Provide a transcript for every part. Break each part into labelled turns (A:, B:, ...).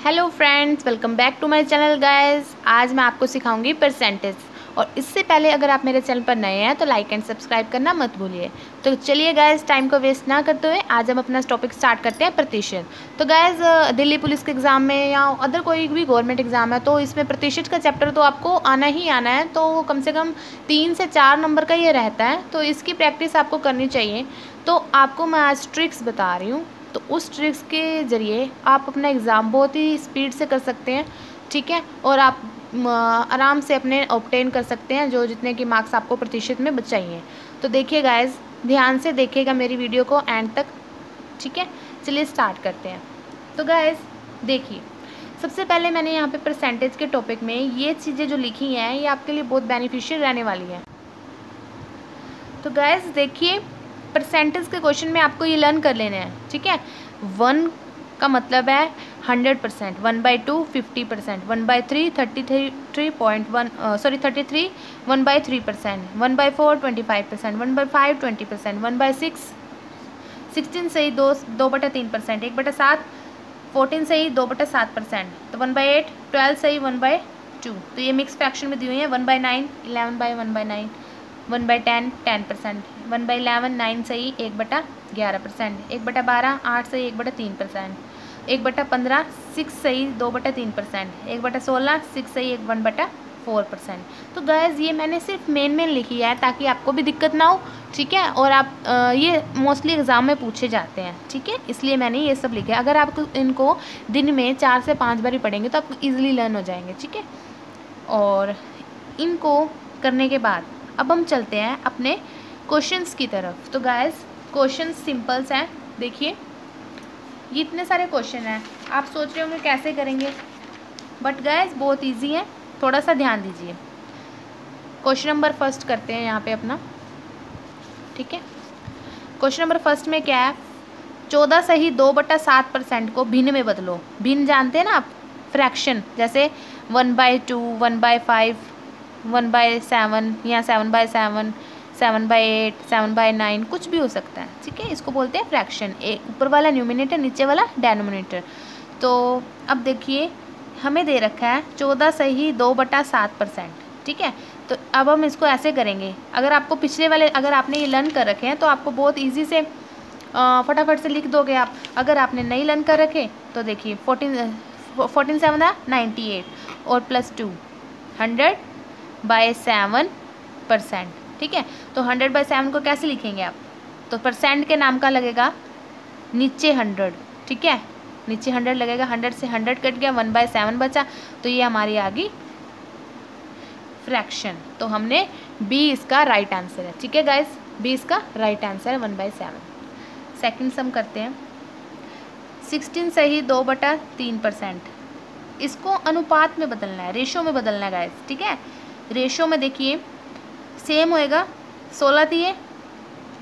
A: Hello friends, welcome back to my channel guys. आज मैं आपको सिखाऊंगी परसेंटेज। और इससे पहले अगर आप मेरे चैनल पर नए हैं तो लाइक एंड सब्सक्राइब करना मत भूलिए। तो चलिए गाइस, टाइम को वेस्ट ना करते हुए आज हम अपना टॉपिक स्टार्ट करते हैं, प्रतिशत। तो गाइस, दिल्ली पुलिस के एग्ज़ाम में या अदर कोई भी गवर्नमेंट एग्ज़ाम है तो इसमें प्रतिशत का चैप्टर तो आपको आना ही आना है। तो कम से कम 3 से 4 नंबर का ये रहता है, तो इसकी प्रैक्टिस आपको करनी चाहिए। तो आपको मैं आज ट्रिक्स बता रही हूँ, तो उस ट्रिक्स के ज़रिए आप अपना एग्ज़ाम बहुत ही स्पीड से कर सकते हैं, ठीक है। और आप आराम से अपने ऑब्टेन कर सकते हैं जो जितने की मार्क्स आपको प्रतिशत में चाहिए। तो देखिए गाइस, ध्यान से देखिएगा मेरी वीडियो को एंड तक, ठीक है। चलिए स्टार्ट करते हैं। तो गाइस देखिए, सबसे पहले मैंने यहाँ पे परसेंटेज के टॉपिक में ये चीज़ें जो लिखी हैं ये आपके लिए बहुत बेनिफिशियल रहने वाली हैं। तो गाइस देखिए, परसेंटेज के क्वेश्चन में आपको ये लर्न कर लेना है, ठीक है। 1 का मतलब है 100%, 1/2 50%, 1/3 33, 1/3%, 1/4 25%, 1/5 20%, 1/6 16 सही 2/3%, 1/7 14 सही 2/7%, तो 1/8 12 सही 1/2। तो ये मिक्स फ्रैक्शन में दी हुई है। 1/9 11/1/9, 1/10 10%, 1/11 9 सही 1/11%, 1/12 8 सही 1/3%, 1/15 6 सही 2/3%, 1/16 6 सही 1/4%। तो गाइस ये मैंने सिर्फ मेन लिखी है ताकि आपको भी दिक्कत ना हो, ठीक है। और आप ये मोस्टली एग्ज़ाम में पूछे जाते हैं, ठीक है, इसलिए मैंने ये सब लिखा है। अगर आप इनको दिन में 4 से 5 बार ही पढ़ेंगे तो आपको ईजिली लर्न हो जाएंगे, ठीक है। और इनको करने के बाद अब हम चलते हैं अपने क्वेश्चंस की तरफ। तो गाइस क्वेश्चंस सिंपल्स हैं। देखिए ये इतने सारे क्वेश्चन हैं, आप सोच रहे होंगे कैसे करेंगे, बट गाइस बहुत इजी है, थोड़ा सा ध्यान दीजिए। क्वेश्चन नंबर फर्स्ट करते हैं यहाँ पे अपना, ठीक है। क्वेश्चन नंबर फर्स्ट में क्या है, 14 सही 2/7% को भिन्न में बदलो। भिन्न जानते हैं ना आप, फ्रैक्शन, जैसे 1/2 1/5 1/7 या 7/7 7/8 7/9 कुछ भी हो सकता है, ठीक है। इसको बोलते हैं फ्रैक्शन। एक ऊपर वाला न्यूमिनेटर, नीचे वाला डेनोमिनेटर। तो अब देखिए हमें दे रखा है 14 सही 2/7%, ठीक है। तो अब हम इसको ऐसे करेंगे, अगर आपको पिछले वाले अगर आपने ये लर्न कर रखे हैं तो आपको बहुत ईजी से फटाफट से लिख दोगे आप। अगर आपने नहीं लर्न कर रखे तो देखिए 14 7 98 और +2 100/7%, ठीक है। तो 100/7 को कैसे लिखेंगे आप, तो परसेंट के नाम का लगेगा नीचे 100, ठीक है, नीचे 100 लगेगा। 100 से 100 कट गया, 1/7 बचा, तो ये हमारी आ गई फ्रैक्शन। तो हमने बी इसका राइट आंसर है, ठीक है गाइस, बी इसका राइट आंसर है 1/7। सेकंड सम करते हैं, 16 सही 2/3%। इसको अनुपात में बदलना है, रेशो में बदलना है गाइस, ठीक है। रेशो में देखिए सेम होएगा, 16 दिए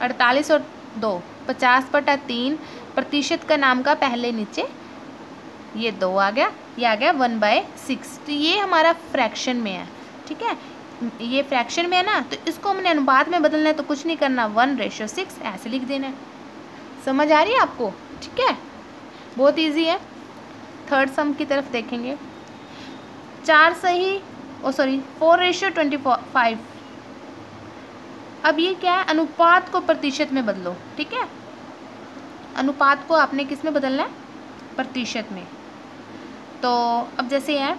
A: 48 और 2 50/3, प्रतिशत का नाम का पहले नीचे ये 2 आ गया, ये आ गया 1/6। तो ये हमारा फ्रैक्शन में है, ठीक है, ये फ्रैक्शन में है ना, तो इसको हमने अनुपात में बदलना है। तो कुछ नहीं करना, 1/6 ऐसे लिख देना है। समझ आ रही है आपको, ठीक है, बहुत इजी है। थर्ड सम की तरफ देखेंगे, 4/25। अब ये क्या है, अनुपात को प्रतिशत में बदलो, ठीक है। अनुपात को आपने किस में बदलना है, प्रतिशत में। तो अब जैसे है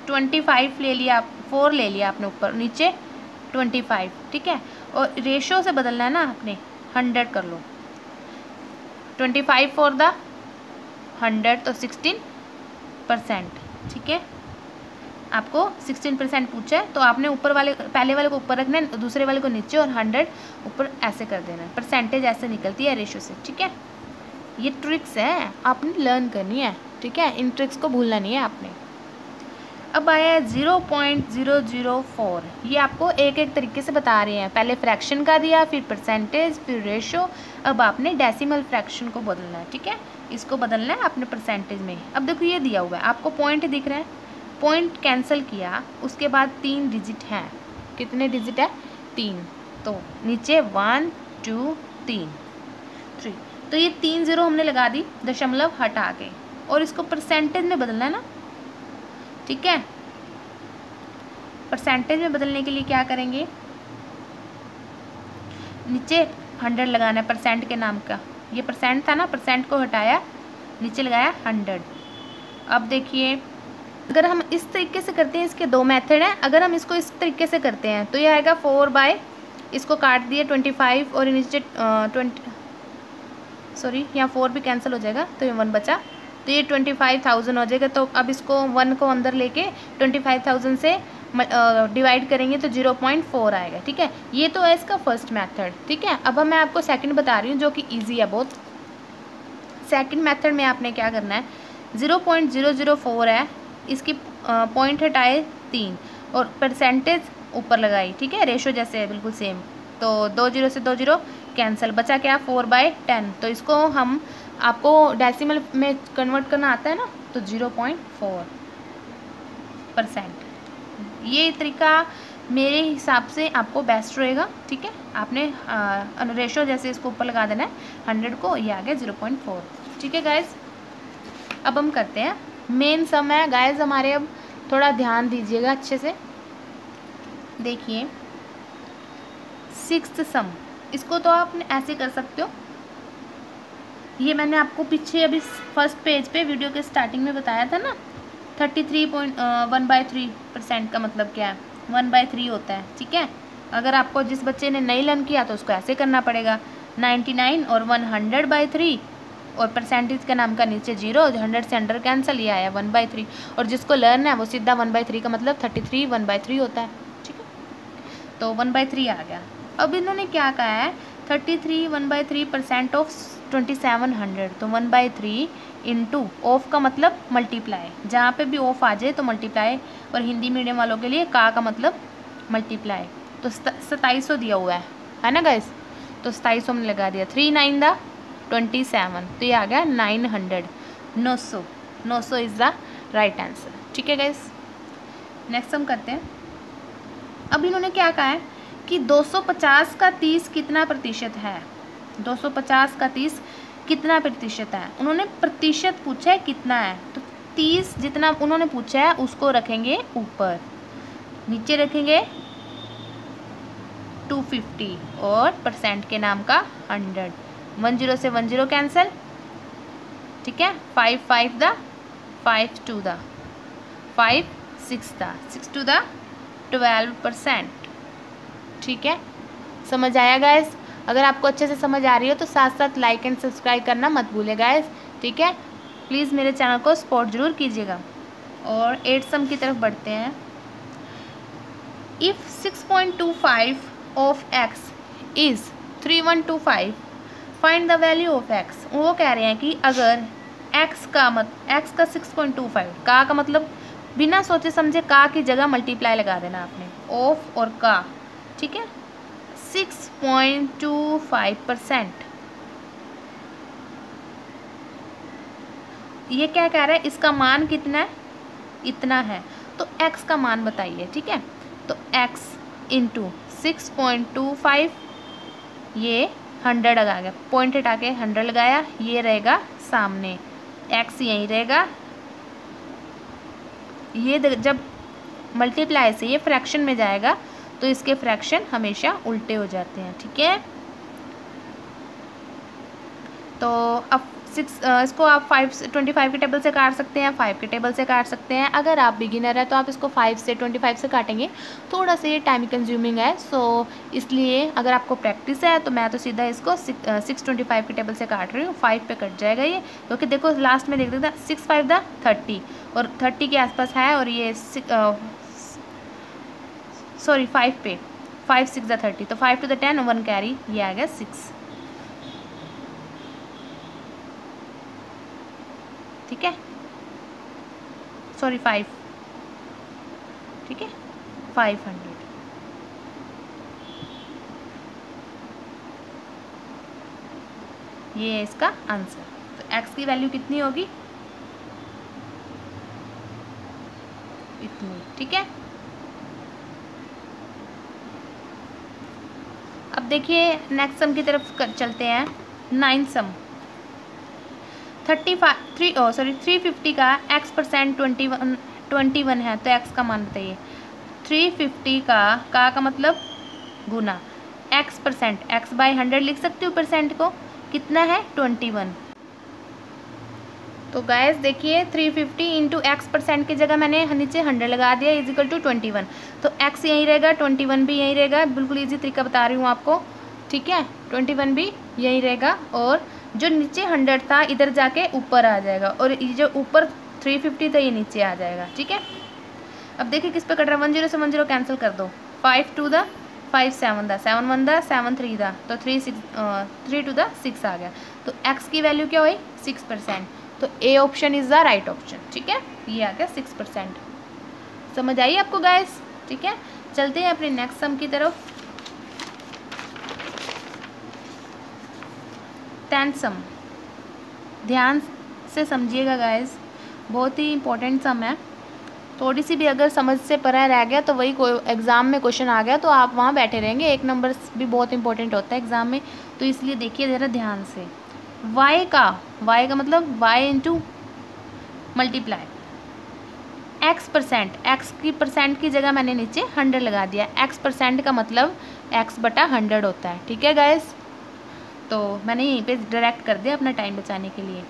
A: 25 ले लिया, 4 ले लिया आपने, ऊपर नीचे 25, ठीक है। और रेशो से बदलना है ना आपने, 100 कर लो, 25 फॉर द 100 तो 16%, ठीक है। आपको 16% पूछा है तो आपने ऊपर वाले, पहले वाले को ऊपर रखना है, दूसरे वाले को नीचे, और 100 ऊपर ऐसे कर देना है। परसेंटेज ऐसे निकलती है रेशो से, ठीक है। ये ट्रिक्स है, आपने लर्न करनी है, ठीक है, इन ट्रिक्स को भूलना नहीं है आपने। अब आया है 0.004। ये आपको एक एक तरीके से बता रहे हैं, पहले फ्रैक्शन का दिया, फिर परसेंटेज, फिर रेशो। अब आपने डेसिमल फ्रैक्शन को बदलना है, ठीक है, इसको बदलना है आपने परसेंटेज में। अब देखो ये दिया हुआ है, आपको पॉइंट दिख रहा है, पॉइंट कैंसिल किया, उसके बाद 3 डिजिट हैं। कितने डिजिट है, 3। तो नीचे 1 2 3 3, तो ये 3 0 हमने लगा दी दशमलव हटा के, और इसको परसेंटेज में बदलना है ना, ठीक है। परसेंटेज में बदलने के लिए क्या करेंगे, नीचे 100 लगाना है परसेंट के नाम का, ये परसेंट था ना, परसेंट को हटाया, नीचे लगाया 100। अब देखिए अगर हम इस तरीके से करते हैं, इसके दो मेथड हैं। अगर हम इसको इस तरीके से करते हैं तो ये आएगा 4 बाय, इसको काट दिए 25 और नीचे 20, सॉरी यहाँ 4 भी कैंसिल हो जाएगा तो ये 1 बचा, तो ये 25,000 हो जाएगा। तो अब इसको 1 को अंदर लेके 25,000 से डिवाइड करेंगे तो 0.4 आएगा, ठीक है। ये तो है इसका फर्स्ट मेथड, ठीक है। अब मैं आपको सेकंड बता रही हूँ जो कि इजी है बहुत। सेकंड मेथड में आपने क्या करना है, 0.004 है, इसकी पॉइंट हटाए 3 और परसेंटेज ऊपर लगाई, ठीक है, रेशो जैसे है बिल्कुल सेम। तो 2 0 से 2 0 कैंसिल, बचा क्या 4/10। तो इसको हम, आपको डेसिमल में कन्वर्ट करना आता है ना, तो 0.4%। ये तरीका मेरे हिसाब से आपको बेस्ट रहेगा, ठीक है। आपने रेशो जैसे इसको ऊपर लगा देना है 100 को, ये आ गया 0.4, ठीक है गाइज। अब हम करते हैं मेन सम है गाइज हमारे। अब थोड़ा ध्यान दीजिएगा अच्छे से, देखिए 6th सम, इसको तो आप ऐसे कर सकते हो, ये मैंने आपको पीछे अभी फर्स्ट पेज पे वीडियो के स्टार्टिंग में बताया था ना, 33.1/3% का मतलब क्या है, 1/3 होता है, ठीक है। अगर आपको जिस बच्चे ने नहीं लर्न किया तो उसको ऐसे करना पड़ेगा, 99 और 100/3 और परसेंटेज का नाम का नीचे 0, 100 से 100 कैंसिल, ये आया 1/3। और जिसको लर्न है वो सीधा 1/3 का मतलब 33 1/3 होता है, ठीक है। तो 1/3 आ गया। अब इन्होंने क्या कहा है, 33 1/3% ऑफ 2700, तो 1/3 इंटू, ऑफ का मतलब मल्टीप्लाई, जहाँ पे भी ऑफ आ जाए तो मल्टीप्लाई, और हिंदी मीडियम वालों के लिए का मतलब मल्टीप्लाई। तो 2700 दिया हुआ है ना गाइस, तो 2700 हमने लगा दिया, 3 9 दा 27, तो ये आ गया 900, 900 इज़ द राइट आंसर, ठीक है गाइस। नेक्स्ट हम करते हैं। अब इन्होंने क्या कहा है कि 250 का 30 कितना प्रतिशत है, 250 का 30 कितना प्रतिशत है। उन्होंने प्रतिशत पूछा है कितना है, तो 30 जितना उन्होंने पूछा है उसको रखेंगे ऊपर, नीचे रखेंगे 250 और परसेंट के नाम का 100, 10 से 10 कैंसिल, ठीक है। 5 5 दा 5 2 दा 5 6 दा 6 2 दा 12%, ठीक है। समझ आया गाइस? अगर आपको अच्छे से समझ आ रही हो तो साथ साथ लाइक एंड सब्सक्राइब करना मत भूलिए गाइस, ठीक है। प्लीज़ मेरे चैनल को सपोर्ट जरूर कीजिएगा। और 8th सम की तरफ बढ़ते हैं। If 6.25 of x is 3125 find the value of x। वो कह रहे हैं कि अगर x का 6.25, का मतलब बिना सोचे समझे का की जगह मल्टीप्लाई लगा देना आपने, ऑफ और का, ठीक है। 6.25%, ये क्या कह रहा है, इसका मान कितना है, इतना है, तो x का मान बताइए, ठीक है। तो x इंटू 6.25, ये 100 लगा गया, पॉइंट हटा के 100 लगाया, ये रहेगा सामने, x यहीं रहेगा। ये जब मल्टीप्लाई से ये फ्रैक्शन में जाएगा तो इसके फ्रैक्शन हमेशा उल्टे हो जाते हैं, ठीक है। तो अब इसको आप 25 के टेबल से काट सकते हैं, 5 के टेबल से काट सकते हैं। अगर आप बिगिनर है तो आप इसको 5 से 25 से काटेंगे, थोड़ा सा ये टाइम कंज्यूमिंग है, सो इसलिए अगर आपको प्रैक्टिस है तो मैं तो सीधा इसको 625 के टेबल से काट रही हूँ, 5 पे कट जाएगा ये, क्योंकि देखो लास्ट में देख रहे थे 6 5 दा 30 और 30 के आसपास है, और ये 5 पे 5 6 दा 30, तो 5 to the 10 1 कैरी, ये आ गया 6, ठीक है, 5, ठीक है, 500। ये है इसका आंसर। तो x की वैल्यू कितनी होगी, इतनी, ठीक है। अब देखिए नेक्स्ट सम की तरफ चलते हैं। 9th सम, 350 का x% 21 है, तो x का मान बताइए। 350 का मतलब गुना x%, x/100 लिख सकते हो परसेंट को, कितना है 21। तो गाइस देखिए 350 इंटू x% की जगह मैंने नीचे 100 लगा दिया, इजिकल टू 21। तो x यहीं रहेगा, 21 भी यहीं रहेगा, बिल्कुल इजी तरीका बता रही हूँ आपको, ठीक है। 21 भी यहीं रहेगा और जो नीचे 100 था इधर जाके ऊपर आ जाएगा, और ये जो ऊपर 350 था ये नीचे आ जाएगा, ठीक है। अब देखिए किस पे कट रहा है, 10 से 10 कैंसिल कर दो, 5 2 दा 5 7 दा 7 1 दा 7 3 दा, तो 3 2 दा 6 आ गया। तो x की वैल्यू क्या हुई 6%, तो A option is the right option, ठीक है। ये आ गया 6%। समझ आई आपको गाइस, ठीक है। चलते हैं अपने नेक्स्ट सम की तरफ। 10th सम, ध्यान से समझिएगा गाइस, बहुत ही इंपॉर्टेंट सम है। थोड़ी सी भी अगर समझ से परे रह गया तो वही कोई एग्ज़ाम में क्वेश्चन आ गया तो आप वहाँ बैठे रहेंगे। 1 नंबर भी बहुत इंपॉर्टेंट होता है एग्ज़ाम में, तो इसलिए देखिए ज़रा ध्यान से। y का मतलब y into multiply x%, x की परसेंट की जगह मैंने नीचे 100 लगा दिया। x% का मतलब x/100 होता है, ठीक है गाइस। तो मैंने यहीं पे डायरेक्ट कर दिया अपना टाइम बचाने के लिए।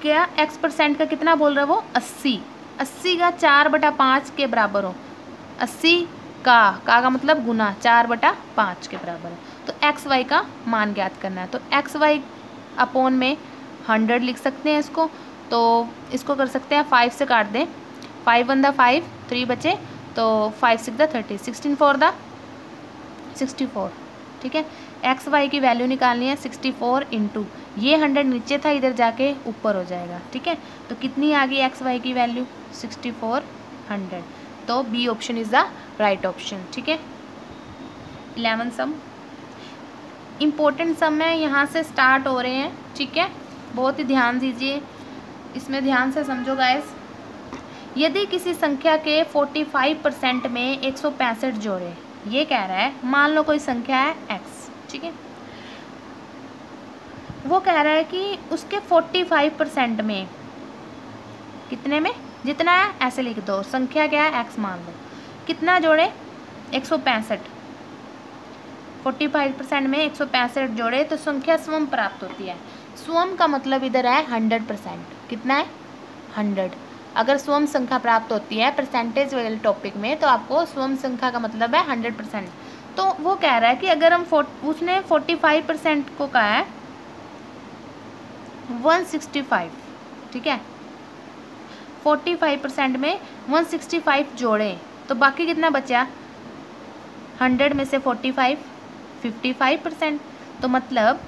A: क्या x% का कितना बोल रहा है वो 80, 80 का 4/5 के बराबर हो, 80 का मतलब गुना 4/5 के बराबर है। तो एक्स वाई का मान ज्ञात करना है, तो एक्स वाई अपॉन में 100 लिख सकते हैं इसको। तो इसको कर सकते हैं 5 से काट दें, 5 1 दा 5, 3 बचे, तो 5 6 दा 30, 16 4 दा 64, ठीक है। एक्स वाई की वैल्यू निकालनी है 64 इंटू ये 100 नीचे था इधर जाके ऊपर हो जाएगा, ठीक है। तो कितनी आ गई एक्स वाई की वैल्यू 6400, तो B option is the right option, ठीक है। 11 सम, इम्पोर्टेंट सम है, यहाँ से स्टार्ट हो रहे हैं, ठीक है। बहुत ही ध्यान दीजिए, इसमें ध्यान से समझो गाइस। यदि किसी संख्या के 45% में 165 जोड़े, ये कह रहा है, मान लो कोई संख्या है x, ठीक है। वो कह रहा है कि उसके 45% में, कितने में, जितना है ऐसे लिख दो, संख्या क्या है x मान लो, कितना जोड़े 165, 45% में 165 जोड़े तो संख्या स्वयं प्राप्त होती है। स्वयं का मतलब इधर है 100%, कितना है 100। अगर स्वयं संख्या प्राप्त होती है परसेंटेज वाले टॉपिक में तो आपको स्वयं संख्या का मतलब है 100%। तो वो कह रहा है कि अगर हम उसने 45% को कहा है 165, ठीक है। 45% में 165 जोड़े तो बाकी कितना बचा, 100 में से 45, 55%। तो मतलब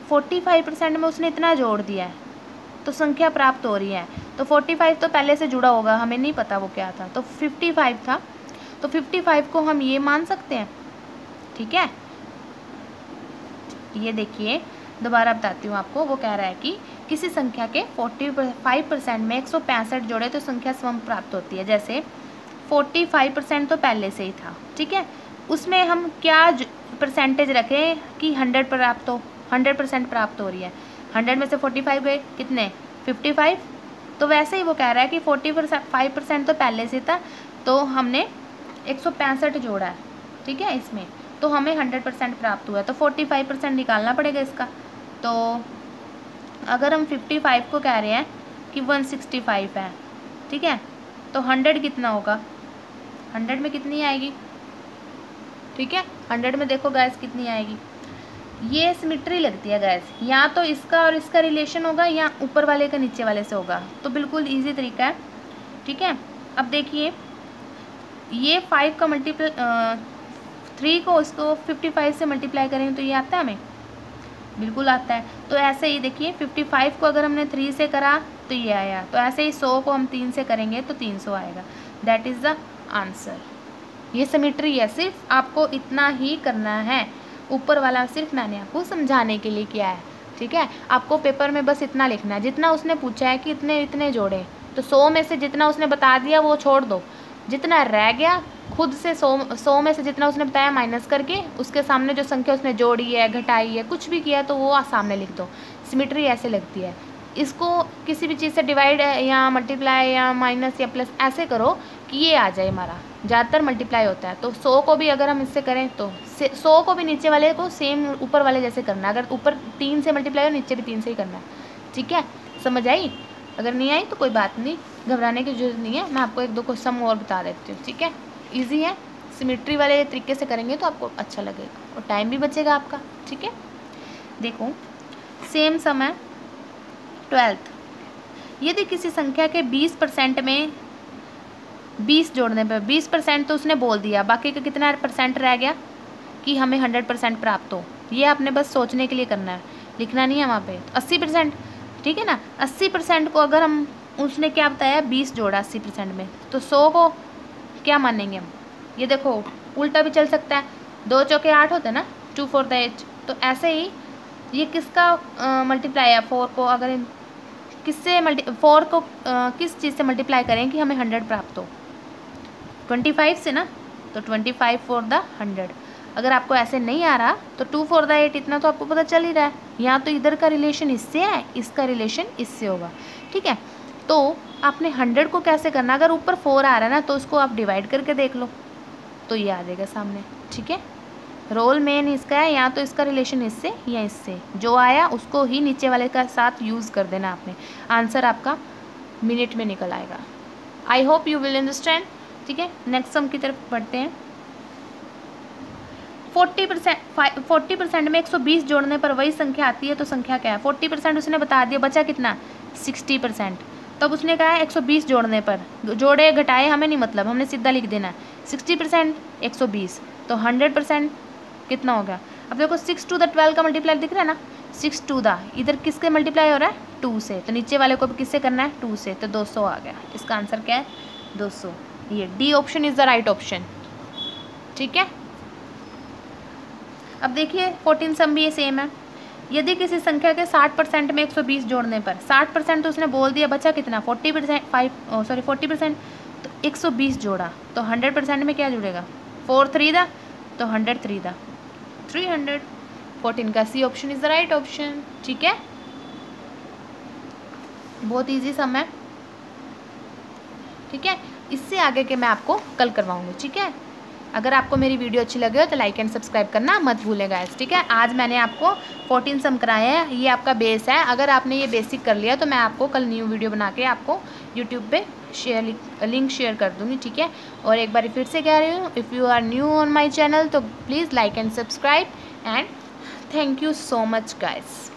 A: 45% में उसने इतना जोड़ दिया है तो संख्या प्राप्त हो रही है। तो 45 तो पहले से जुड़ा होगा, हमें नहीं पता वो क्या था, तो 55 था, तो 55 को हम ये मान सकते हैं, ठीक है। ये देखिए दोबारा बताती हूँ आपको। वो कह रहा है कि किसी संख्या के 45% में 165 जोड़े तो संख्या स्वयं प्राप्त होती है। जैसे 45% तो पहले से ही था, ठीक है। उसमें हम क्या परसेंटेज रखें कि 100% प्राप्त हो रही है। 100 में से 45 गए, कितने 55। तो वैसे ही वो कह रहा है कि 45% तो पहले से था, तो हमने 165 जोड़ा है, ठीक है इसमें, तो हमें 100% प्राप्त हुआ है। तो 45% निकालना पड़ेगा इसका। तो अगर हम 55 को कह रहे हैं कि 165 है, ठीक है, तो 100 कितना होगा, 100 में कितनी आएगी, ठीक है। 100 में देखो गैस कितनी आएगी, ये सिमिट्री लगती है गैस, या तो इसका और इसका रिलेशन होगा या ऊपर वाले का नीचे वाले से होगा। तो बिल्कुल इजी तरीका है, ठीक है। अब देखिए ये 5 का 3 को इसको 55 से मल्टीप्लाई करेंगे तो ये आता है हमें, बिल्कुल आता है। तो ऐसे ही देखिए 55 को अगर हमने 3 से करा तो ये आया, तो ऐसे ही 100 को हम 3 से करेंगे तो 300 आएगा। That is the answer. ये सिमिट्री है, सिर्फ आपको इतना ही करना है, ऊपर वाला सिर्फ मैंने आपको समझाने के लिए किया है, ठीक है। आपको पेपर में बस इतना लिखना है, जितना उसने पूछा है कि इतने इतने जोड़े, तो 100 में से जितना उसने बता दिया वो छोड़ दो, जितना रह गया खुद से 100 में से जितना उसने बताया माइनस करके उसके सामने जो संख्या उसने जोड़ी है, घटाई है, कुछ भी किया तो वो सामने लिख दो। सिमेट्री ऐसे लगती है। इसको किसी भी चीज़ से डिवाइड या मल्टीप्लाई या माइनस या प्लस ऐसे करो कि ये आ जाए हमारा, ज़्यादातर मल्टीप्लाई होता है। तो 100 को भी अगर हम इससे करें तो 100 को भी नीचे वाले को सेम ऊपर वाले जैसे करना है। अगर ऊपर 3 से मल्टीप्लाई हो, नीचे भी 3 से ही करना है। ठीक है, समझ आई? अगर नहीं आई तो कोई बात नहीं, घबराने की जरूरत नहीं है। मैं आपको 1-2 क्वेश्चन और बता देती हूँ। ठीक है, ईजी है, सिमेट्री वाले तरीके से करेंगे तो आपको अच्छा लगेगा और टाइम भी बचेगा आपका। ठीक है, देखो सेम सम है 12th। यदि किसी संख्या के 20% में 20 जोड़ने पर 20% तो उसने बोल दिया, बाकी का कितना % रह गया कि हमें 100% प्राप्त हो। ये आपने बस सोचने के लिए करना है, लिखना नहीं है वहाँ पे। तो 80%, ठीक है ना, 80% को अगर हम, उसने क्या बताया 20 जोड़ा 80% में, तो 100 को क्या मानेंगे हम? ये देखो उल्टा भी चल सकता है, 2 चौके 8 होते हैं ना, 2 4 द 8। तो ऐसे ही ये किसका मल्टीप्लाई है? 4 को अगर किससे 4 को किस चीज़ से मल्टीप्लाई करें कि हमें 100 प्राप्त हो? 25 से ना, तो 25 4 द 100। अगर आपको ऐसे नहीं आ रहा तो 2 4 द 8, इतना तो आपको पता चल ही रहा है। यहाँ तो इधर का रिलेशन इससे है, इसका रिलेशन इससे होगा। ठीक है, तो आपने 100 को कैसे करना? अगर ऊपर 4 आ रहा है ना, तो उसको आप डिवाइड करके देख लो तो ये आ जाएगा सामने। ठीक है, रोल मेन इसका है, या तो इसका रिलेशन इससे या इससे, जो आया उसको ही नीचे वाले का साथ यूज़ कर देना आपने। आंसर आपका मिनट में निकल आएगा। I hope you will understand. ठीक है, नेक्स्ट सम की तरफ बढ़ते हैं। 40% में 120 जोड़ने पर वही संख्या आती है, तो संख्या क्या है? 40% उसने बता दिया, बचा कितना? 60%। तब उसने कहा है 120 जोड़ने पर, जोड़े घटाए हमें नहीं मतलब, हमने सीधा लिख देना है 60% 120, तो 100% कितना हो गया? अब देखो 6 to the 12 का मल्टीप्लाई दिख रहा है ना, 6 to the, इधर किसके मल्टीप्लाई हो रहा है? 2 से, तो नीचे वाले को भी किससे करना है? 2 से, तो 200 आ गया। इसका आंसर क्या है? 200। ये D option is the right option. ठीक है, अब देखिए 14 सम भी ये सेम है। यदि किसी संख्या के 60% में 120 जोड़ने पर, 60% तो उसने बोल दिया, बचा कितना? 40%, तो 120 जोड़ा, तो 100% में क्या जुड़ेगा? 4 3 दा, तो 100 3 दा 300। 14 का C option is the right option. ठीक है, बहुत इजी सम है। ठीक है, इससे आगे के मैं आपको कल करवाऊंगी। ठीक है, अगर आपको मेरी वीडियो अच्छी लगे हो तो लाइक एंड सब्सक्राइब करना मत भूलेगा। ठीक है, आज मैंने आपको 14 सम कराए हैं, ये आपका बेस है। अगर आपने ये बेसिक कर लिया तो मैं आपको कल न्यू वीडियो बना के आपको यूट्यूब पे लिंक शेयर कर दूँगी। ठीक है, और एक बार फिर से कह रही हूँ, if you are new on my channel तो please like and subscribe and thank you so much guys.